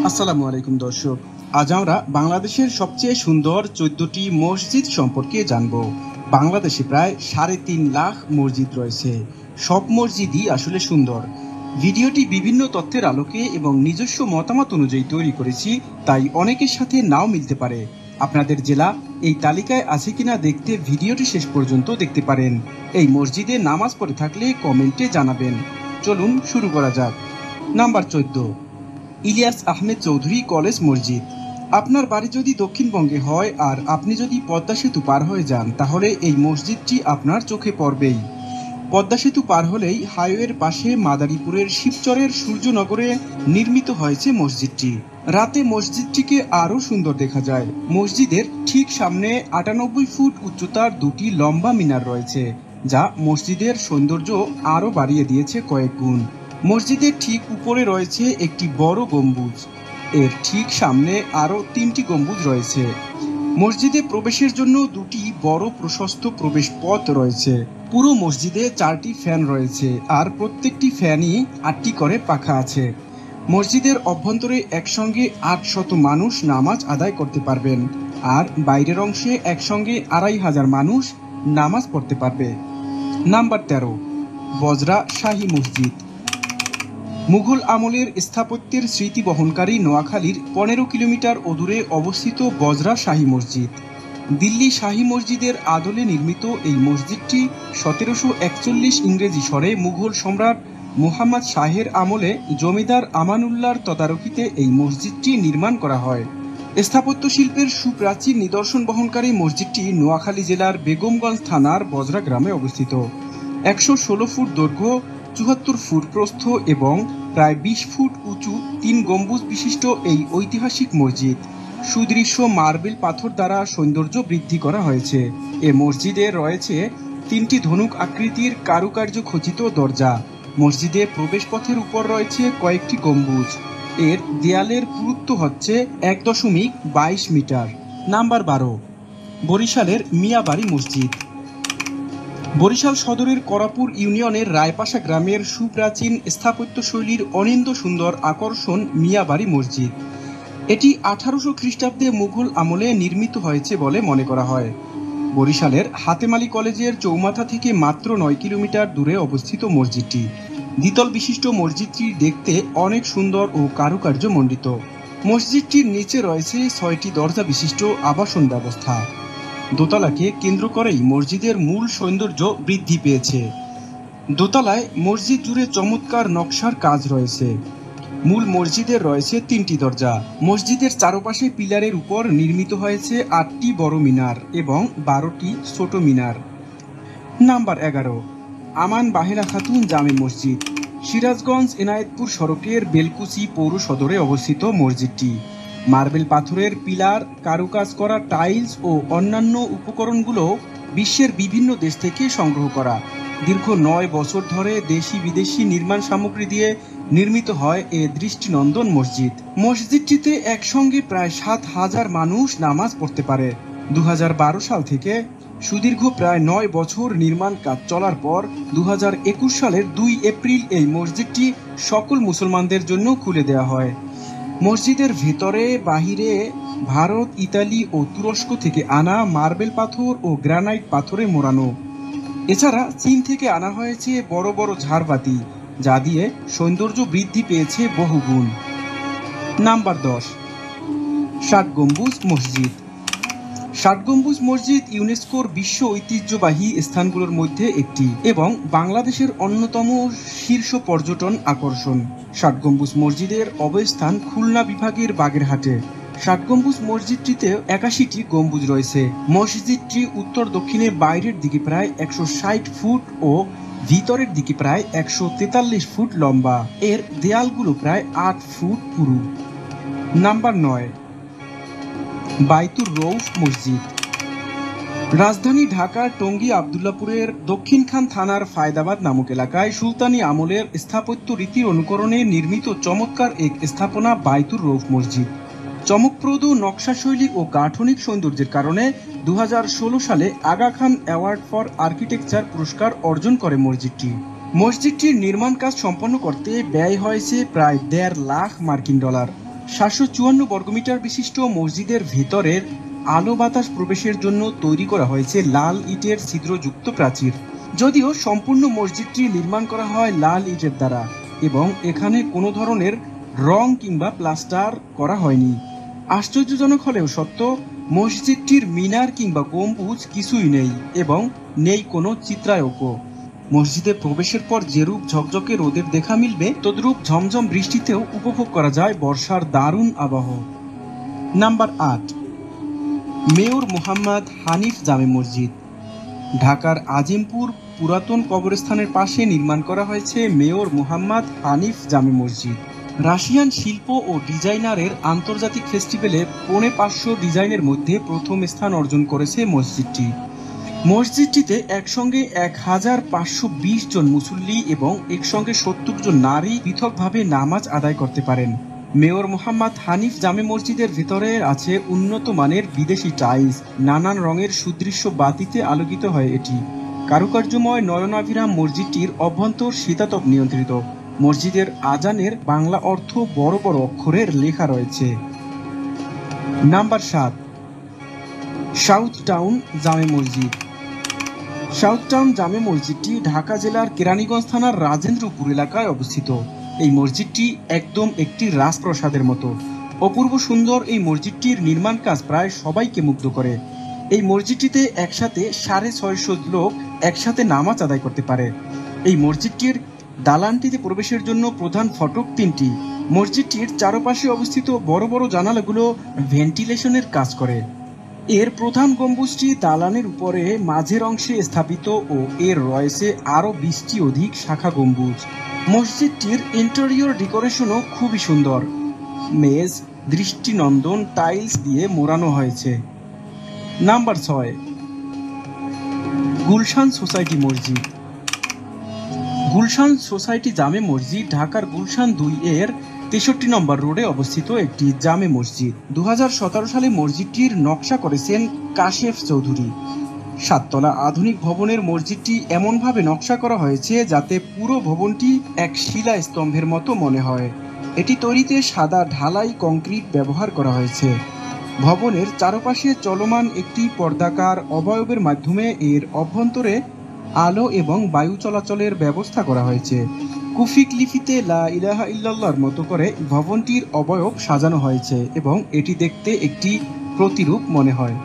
আসসালামু আলাইকুম দর্শক, আজ আমরা বাংলাদেশের সবচেয়ে সুন্দর 14টি মসজিদ সম্পর্কে জানব। বাংলাদেশে প্রায় 3.5 লাখ মসজিদ রয়েছে। সব মসজিদই আসলে সুন্দর। ভিডিওটি বিভিন্ন তথ্যের আলোকে এবং নিজস্ব মতামত অনুযায়ী তৈরি করেছি, তাই অনেকের সাথে নাও মিলতে পারে। আপনাদের জেলা এই তালিকায় আছে কিনা দেখতে ভিডিওটি শেষ পর্যন্ত দেখতে পারেন। এই মসজিদে নামাজ পড়ে থাকলে কমেন্টে জানাবেন। চলুন শুরু করা যাক। নাম্বার 14, ইলিয়াস আহমেদ চৌধুরী কলেজ মসজিদ। আপনার বাড়ি যদি দক্ষিণবঙ্গে হয় আর আপনি যদি পদ্মা সেতু পার হয়ে যান, তাহলে এই মসজিদটি আপনার চোখে পড়বেই। পদ্মা সেতু পার হলেই হাইওয়ের পাশে মাদারীপুরের শিবচরের সূর্যনগরে নির্মিত হয়েছে মসজিদটি। রাতে মসজিদটিকে আরও সুন্দর দেখা যায়। মসজিদের ঠিক সামনে 98 ফুট উচ্চতার দুটি লম্বা মিনার রয়েছে, যা মসজিদের সৌন্দর্য আরও বাড়িয়ে দিয়েছে কয়েক গুণ। মসজিদের ঠিক উপরে রয়েছে একটি বড় গম্বুজ। এর ঠিক সামনে আরও 3টি গম্বুজ রয়েছে। মসজিদে প্রবেশের জন্য দুটি বড় প্রশস্ত প্রবেশ পথ রয়েছে। পুরো মসজিদে 4টি ফ্যান রয়েছে, আর প্রত্যেকটি ফ্যানই 8টি করে পাখা আছে। মসজিদের অভ্যন্তরে একসঙ্গে 800 মানুষ নামাজ আদায় করতে পারবেন, আর বাইরের অংশে একসঙ্গে 2500 মানুষ নামাজ পড়তে পারবে। নাম্বার 13, বজরা শাহী মসজিদ। মুঘল আমলের স্থাপত্যের স্মৃতি বহনকারী নোয়াখালীর 15 কিলোমিটার দূরে অবস্থিত বজরা শাহী মসজিদ। দিল্লি শাহী মসজিদের আদলে নির্মিত এই মসজিদটি 1741 ইংরেজি সরে মুঘল সম্রাট মুহাম্মদ শাহের আমলে জমিদার আমানুল্লাহর তদারকিতে এই মসজিদটি নির্মাণ করা হয়। স্থাপত্য শিল্পের সুপ্রাচীন নিদর্শন বহনকারী মসজিদটি নোয়াখালী জেলার বেগমগঞ্জ থানার বজরা গ্রামে অবস্থিত। 116 ফুট দৈর্ঘ্য, 74 ফুট প্রস্থ এবং প্রায় 20 ফুট উঁচু 3 গম্বুজ বিশিষ্ট এই ঐতিহাসিক মসজিদ সুদৃশ্য মার্বেল পাথর দ্বারা সৌন্দর্য বৃদ্ধি করা হয়েছে। এ মসজিদে রয়েছে 3টি ধনুক আকৃতির কারুকার্য খচিত দরজা। মসজিদে প্রবেশপথের উপর রয়েছে কয়েকটি গম্বুজ। এর দেয়ালের পুরুত্ব হচ্ছে 1.22 মিটার। নাম্বার 12, বরিশালের মিয়াবাড়ি মসজিদ। বরিশাল সদরের করাপুর ইউনিয়নের রায়পাশা গ্রামের সুপ্রাচীন স্থাপত্যশৈলীর অনিন্দ্য সুন্দর আকর্ষণ মিয়াবাড়ি মসজিদ। এটি 1800 খ্রিস্টাব্দে মুঘল আমলে নির্মিত হয়েছে বলে মনে করা হয়। বরিশালের হাতেমালি কলেজের চৌমাথা থেকে মাত্র 9 কিলোমিটার দূরে অবস্থিত মসজিদটি। দ্বিতল বিশিষ্ট মসজিদটি দেখতে অনেক সুন্দর ও কারুকার্যমণ্ডিত। মসজিদটির নিচে রয়েছে 6টি দরজা বিশিষ্ট আবাসন ব্যবস্থা। দোতলাকে কেন্দ্র করেই মসজিদের মূল সৌন্দর্য বৃদ্ধি পেয়েছে। দোতলায় মসজিদ জুড়ে চমৎকার নকশার কাজ রয়েছে। মূল মসজিদের রয়েছে 3টি দরজা। মসজিদের চারপাশে পিলারের উপর নির্মিত হয়েছে 8টি বড় মিনার এবং 12টি ছোট মিনার। নাম্বার 11, আমান বাহেরা খাতুন জামে মসজিদ। সিরাজগঞ্জ এনায়েতপুর সড়কের বেলকুচি পৌর সদরে অবস্থিত মসজিদটি। মার্বেল পাথরের পিলার, কারুকাজ করা টাইলস ও অন্যান্য উপকরণগুলো বিশ্বের বিভিন্ন দেশ থেকে সংগ্রহ করা। দীর্ঘ 9 বছর ধরে দেশি বিদেশি নির্মাণ সামগ্রী দিয়ে নির্মিত হয় এ দৃষ্টিনন্দন মসজিদ। মসজিদটিতে একসঙ্গে প্রায় 7000 মানুষ নামাজ পড়তে পারে। 2012 সাল থেকে সুদীর্ঘ প্রায় 9 বছর নির্মাণ কাজ চলার পর 2021 সালের 2 এপ্রিল এই মসজিদটি সকল মুসলমানদের জন্য খুলে দেওয়া হয়। মসজিদের ভেতরে বাহিরে ভারত, ইতালি ও তুরস্ক থেকে আনা মার্বেল পাথর ও গ্রানাইট পাথরে মোড়ানো। এছাড়া চীন থেকে আনা হয়েছে বড় বড় ঝাড়বাতি, যা দিয়ে সৌন্দর্য বৃদ্ধি পেয়েছে বহুগুণ। নাম্বার 10, ষাট গম্বুজ মসজিদ। ষাট গম্বুজ মসজিদ ইউনেস্কোর বিশ্ব ঐতিহ্যবাহী স্থানগুলোর মধ্যে একটি এবং বাংলাদেশের অন্যতম শীর্ষ পর্যটন আকর্ষণ। ষাট গম্বুজ মসজিদের অবস্থান খুলনা বিভাগের বাগেরহাটে। ষাট গম্বুজ মসজিদটিতে 81টি গম্বুজ রয়েছে। মসজিদটি উত্তর দক্ষিণে বাইরের দিকে প্রায় 160 ফুট ও ভিতরের দিকে প্রায় 143 ফুট লম্বা। এর দেয়ালগুলো প্রায় 8 ফুট পুরু। নাম্বার 9, বাইতুর রৌফ মসজিদ। রাজধানী ঢাকার টঙ্গী আবদুল্লাপুরের দক্ষিণখান থানার ফায়দাবাদ নামক এলাকায় সুলতানি আমলের স্থাপত্য রীতির অনুকরণে নির্মিত চমৎকার এক স্থাপনা বাইতুর রৌফ মসজিদ। চমকপ্রদ নকশাশৈলী ও গাঠনিক সৌন্দর্যের কারণে 2016 সালে Aga Khan award for architecture পুরস্কার অর্জন করে মসজিদটি। মসজিদটির নির্মাণ কাজ সম্পন্ন করতে ব্যয় হয়েছে প্রায় $1.5 লাখ মার্কিন ডলার। 754 বর্গমিটার বিশিষ্ট মসজিদের ভেতরের আলো বাতাস প্রবেশের জন্য তৈরি করা হয়েছে লাল ইটের ছিদ্রযুক্ত প্রাচীর। যদিও সম্পূর্ণ মসজিদটি নির্মাণ করা হয় লাল ইটের দ্বারা এবং এখানে কোনো ধরনের রং কিংবা প্লাস্টার করা হয়নি। আশ্চর্যজনক হলেও সত্য, মসজিদটির মিনার কিংবা গম্বুজ কিছুই নেই এবং নেই কোনো চিত্রায়কও। মসজিদে প্রবেশের পর যেরূপ ঝকঝকে রোদের দেখা মিলবে, তদ্রূপ ঝমঝম বৃষ্টিতেও উপভোগ করা যায় বর্ষার দারুণ আবহ। নাম্বার 8, মেয়র মোহাম্মদ হানিফ জামে মসজিদ। ঢাকার আজিমপুর পুরাতন কবরস্থানের পাশে নির্মাণ করা হয়েছে মেয়র মোহাম্মদ হানিফ জামে মসজিদ। রাশিয়ান শিল্প ও ডিজাইনারের আন্তর্জাতিক ফেস্টিভ্যালে ৫৫০ ডিজাইনের মধ্যে প্রথম স্থান অর্জন করেছে মসজিদটি। মসজিদটিতে একসঙ্গে ১,৫২০ জন মুসল্লি এবং একসঙ্গে ৭০ জন নারী পৃথকভাবে নামাজ আদায় করতে পারেন। মেয়র মোহাম্মদ হানিফ জামে মসজিদের ভিতরে আছে উন্নত মানের বিদেশি টাইলস, নানান রঙের সুদৃশ্য বাতিতে আলোকিত হয় এটি। কারুকার্যময় নয়নাভিরাম মসজিদটির অভ্যন্তর শীতাতপ নিয়ন্ত্রিত। মসজিদের আজানের বাংলা অর্থ বড় বড় অক্ষরের লেখা রয়েছে। নাম্বার 7, সাউথ টাউন জামে মসজিদ। সাউথ টাউন জামে মসজিদটি ঢাকা জেলার কেরানীগঞ্জ থানার রাজেন্দ্রপুর এলাকায় অবস্থিত। এই মসজিদটি একদম একটি রাজপ্রাসাদের মতো। অপূর্ব সুন্দর এই মসজিদটির নির্মাণ কাজ প্রায় সবাইকে মুগ্ধ করে। এই মসজিদটিতে একসাথে 650 লোক একসাথে নামাজ আদায় করতে পারে। এই মসজিদটির দালানটিতে প্রবেশের জন্য প্রধান ফটক 3টি। মসজিদটির চারপাশে অবস্থিত বড় বড় জানালাগুলো ভেন্টিলেশনের কাজ করে। এর প্রধান গম্বুজটি দালানের উপরে মাঝের অংশে স্থাপিত ও এর রয়েছে আরও 20টি অধিক শাখা গম্বুজ। মসজিদটির ইন্টেরিয়র ডেকোরেশনও খুবই সুন্দর। মেজ দৃষ্টিনন্দন টাইলস দিয়ে মোড়ানো হয়েছে। নাম্বার 6, গুলশান সোসাইটি মসজিদ। গুলশান সোসাইটি জামে মসজিদ ঢাকার গুলশান 2 এর 63 নম্বর রোডে অবস্থিত একটি জামে মসজিদ। 2017 সালে মসজিদটির নকশা করেছেন কাশেফ চৌধুরী। 7 তলা আধুনিক ভবনের মসজিদটি এমনভাবে নকশা করা হয়েছে যাতে পুরো ভবনটি এক শিলা স্তম্ভের মতো মনে হয়। এটি তৈরিতে সাদা ঢালাই কংক্রিট ব্যবহার করা হয়েছে। ভবনের চারপাশে চলমান একটি পর্দাকার অবয়বের মাধ্যমে এর অভ্যন্তরে আলো এবং বায়ু চলাচলের ব্যবস্থা করা হয়েছে। কুফিক লিপিতে লা ইলাহা ইল্লাল্লাহর মতো করে ভবনটির অবয়ব সাজানো হয়েছে এবং এটি দেখতে একটি প্রতিরূপ মনে হয়।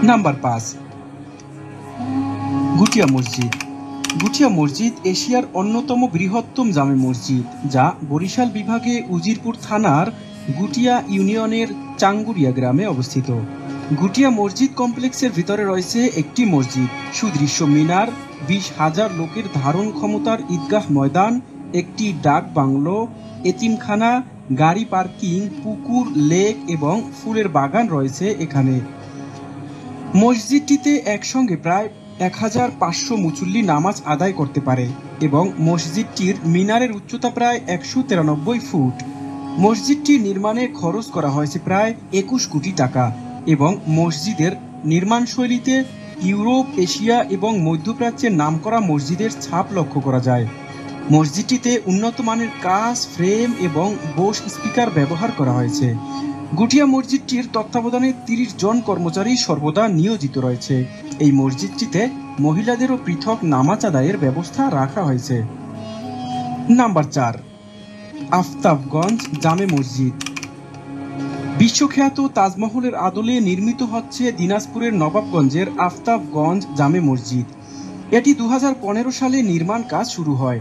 নাম্বার 5, গুটিয়া মসজিদ। গুটিয়া মসজিদ এশিয়ার অন্যতম বৃহত্তম জামে মসজিদ, যা বরিশাল বিভাগে উজিরপুর থানার গুটিয়া ইউনিয়নের চাঙ্গুরিয়া গ্রামে অবস্থিত। গুটিয়া মসজিদ কমপ্লেক্সের ভিতরে রয়েছে একটি মসজিদ, সুদৃশ্য মিনার, 20,000 লোকের ধারণ ক্ষমতার ঈদগাহ ময়দান, একটি ডাক বাংলো, এতিমখানা, গাড়ি পার্কিং, পুকুর, লেক এবং ফুলের বাগান রয়েছে এখানে। মসজিদটিতে একসঙ্গে প্রায় 1,500 মুসল্লি নামাজ আদায় করতে পারে এবং মসজিদটির মিনারের উচ্চতা প্রায় 193 ফুট। মসজিদটি নির্মাণে খরচ করা হয়েছে প্রায় 21 কোটি টাকা এবং মসজিদের নির্মাণশৈলীতে ইউরোপ, এশিয়া এবং মধ্যপ্রাচ্যের নামকরা মসজিদের ছাপ লক্ষ্য করা যায়। মসজিদটিতে উন্নত মানের কাচ, ফ্রেম এবং বোস স্পিকার ব্যবহার করা হয়েছে। গুটিয়া মসজিদটির তত্ত্বাবধানে 30 জন কর্মচারী সর্বদা নিয়োজিত রয়েছে। এই মসজিদটিতে মহিলাদেরও পৃথক নামাজ আদায়ের ব্যবস্থা রাখা হয়েছে। নাম্বার 4, আফতাবগঞ্জ জামে মসজিদ। বিশ্বখ্যাত তাজমহলের আদলে নির্মিত হচ্ছে দিনাজপুরের নবাবগঞ্জের আফতাবগঞ্জ জামে মসজিদ। এটি 2015 সালে নির্মাণ কাজ শুরু হয়।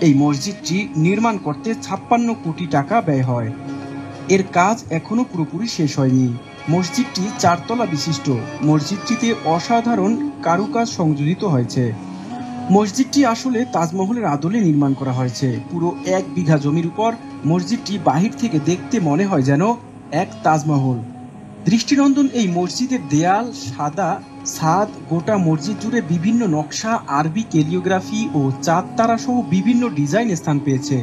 এই মসজিদটি নির্মাণ করতে 56 কোটি টাকা ব্যয় হয়। এর কাজ এখনো পুরোপুরি শেষ হয়নি। মসজিদটি 4 তলা বিশিষ্ট। মসজিদটিতে অসাধারণ কারুকাজ সংযোজিত হয়েছে। মসজিদটি আসলে তাজমহলের আদলে নির্মাণ করা হয়েছে। পুরো 1 বিঘা জমির উপর মসজিদটি বাহির থেকে দেখতে মনে হয় যেন এক তাজমহল। দৃষ্টিনন্দন এই মসজিদের দেয়াল, সাদা ছাদ, গোটা মসজিদ জুড়ে বিভিন্ন নকশা, আরবি ক্যালিওগ্রাফি ও চাঁদ তারা সহ বিভিন্ন ডিজাইন স্থান পেয়েছে।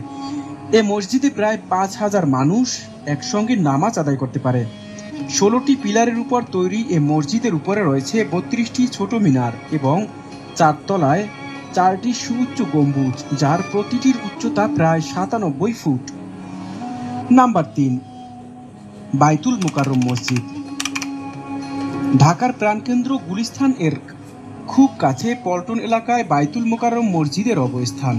এ মসজিদে প্রায় 5,000 মানুষ একসঙ্গে নামাজ আদায় করতে পারে। 16টি পিলারের উপর তৈরি এ মসজিদের উপরে রয়েছে 32টি ছোট মিনার এবং 4 তলায় 4টি সুউচ্চ গম্বুজ, যার প্রতিটির উচ্চতা প্রায় 97 ফুট। নাম্বার 3, বাইতুল মোকাররম মসজিদ। ঢাকার প্রাণকেন্দ্র গুলিস্তান এর খুব কাছে পল্টন এলাকায় বাইতুল মোকাররম মসজিদের অবস্থান।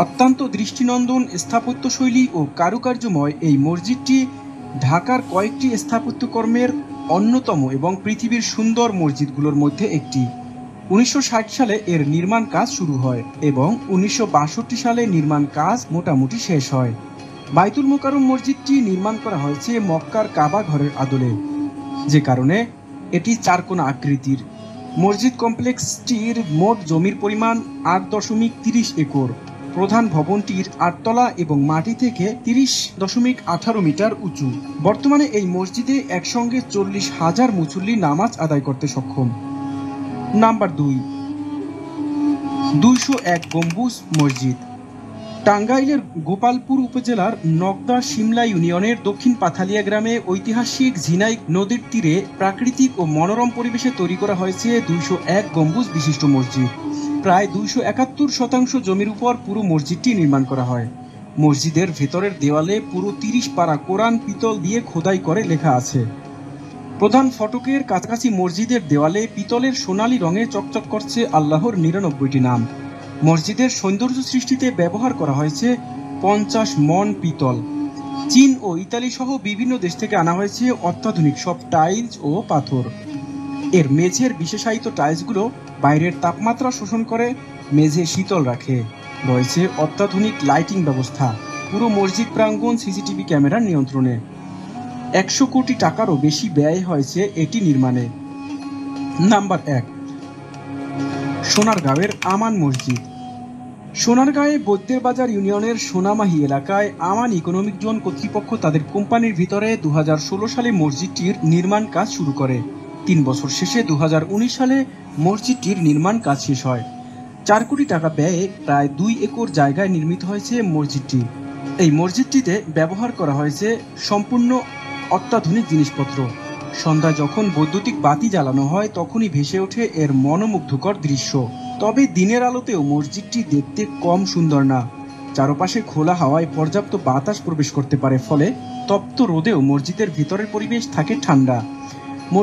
অত্যন্ত দৃষ্টিনন্দন স্থাপত্যশৈলী ও কারুকার্যময় এই মসজিদটি ঢাকার কয়েকটি স্থাপত্যকর্মের অন্যতম এবং পৃথিবীর সুন্দর মসজিদগুলোর মধ্যে একটি। 1960 সালে এর নির্মাণ কাজ শুরু হয় এবং 1962 সালে নির্মাণ কাজ মোটামুটি শেষ হয়। বাইতুল মোকাররম মসজিদটি নির্মাণ করা হয়েছে মক্কার কাবা ঘরের আদলে, যে কারণে এটি চারকোনা আকৃতির। মসজিদ কমপ্লেক্সটির মোট জমির পরিমাণ 8.30 একর। প্রধান ভবনটির 8 তলা এবং মাটি থেকে 30.18 মিটার উঁচু। বর্তমানে এই মসজিদে একসঙ্গে 40,000 মুসল্লি নামাজ আদায় করতে সক্ষম। নাম্বার 2, 201 গম্বুজ মসজিদ। টাঙ্গাইলের গোপালপুর উপজেলার নগদা শিমলা ইউনিয়নের দক্ষিণ পাথালিয়া গ্রামে ঐতিহাসিক ঝিনাই নদীর তীরে প্রাকৃতিক ও মনোরম পরিবেশে তৈরি করা হয়েছে 201 গম্বুজ বিশিষ্ট মসজিদ। প্রায় 271% জমির উপর পুরো মসজিদটি নির্মাণ করা হয়। মসজিদের ভেতরের দেওয়ালে পুরো 30 পারা কোরআন পিতল দিয়ে খোদাই করে লেখা আছে। প্রধান ফটকের কাছাকাছি মসজিদের দেওয়ালে পিতলের সোনালী রঙে চকচক করছে আল্লাহর 99টি নাম। মসজিদের সৌন্দর্য সৃষ্টিতে ব্যবহার করা হয়েছে 50 মণ পিতল। চীন ও ইতালি সহ বিভিন্ন দেশ থেকে আনা হয়েছে অত্যাধুনিক সব টাইলস ও পাথর। এর মেঝের বিশেষায়িত টাইলসগুলো বাইরের তাপমাত্রা শোষণ করে মেঝে শীতল রাখে। রয়েছে অত্যাধুনিক লাইটিং ব্যবস্থা। পুরো মসজিদ প্রাঙ্গণ সিসিটিভি ক্যামেরার নিয়ন্ত্রণে। 100 কোটি টাকারও বেশি ব্যয় হয়েছে এটি নির্মাণে। নাম্বার 1, সোনারগাঁওয়ের আমান মসজিদ। সোনারগাঁয়ে বৈদ্যের বাজার ইউনিয়নের সোনামাহি এলাকায় আমান ইকোনমিক জোন কর্তৃপক্ষ তাদের কোম্পানির ভিতরে 2016 সালে মসজিদটির নির্মাণ কাজ শুরু করে। 3 বছর শেষে 2019 সালে মসজিদটির নির্মাণ কাজ শেষ হয়। 4 কোটি টাকা ব্যয়ে প্রায় 2 একর জায়গায় নির্মিত হয়েছে মসজিদটি। এই মসজিদটিতে ব্যবহার করা হয়েছে সম্পূর্ণ অত্যাধুনিক জিনিসপত্র। সন্ধ্যায় যখন বৈদ্যুতিক বাতি জ্বালানো হয় তখনই ভেসে ওঠে এর মনোমুগ্ধকর দৃশ্য। তবে দিনের আলোতেও মসজিদটি দেখতে কম সুন্দর না। চারপাশে খোলা হাওয়ায় পর্যাপ্ত বাতাস প্রবেশ করতে পারে, ফলে তপ্ত রোদেও মসজিদের ভিতরের পরিবেশ থাকে ঠান্ডা।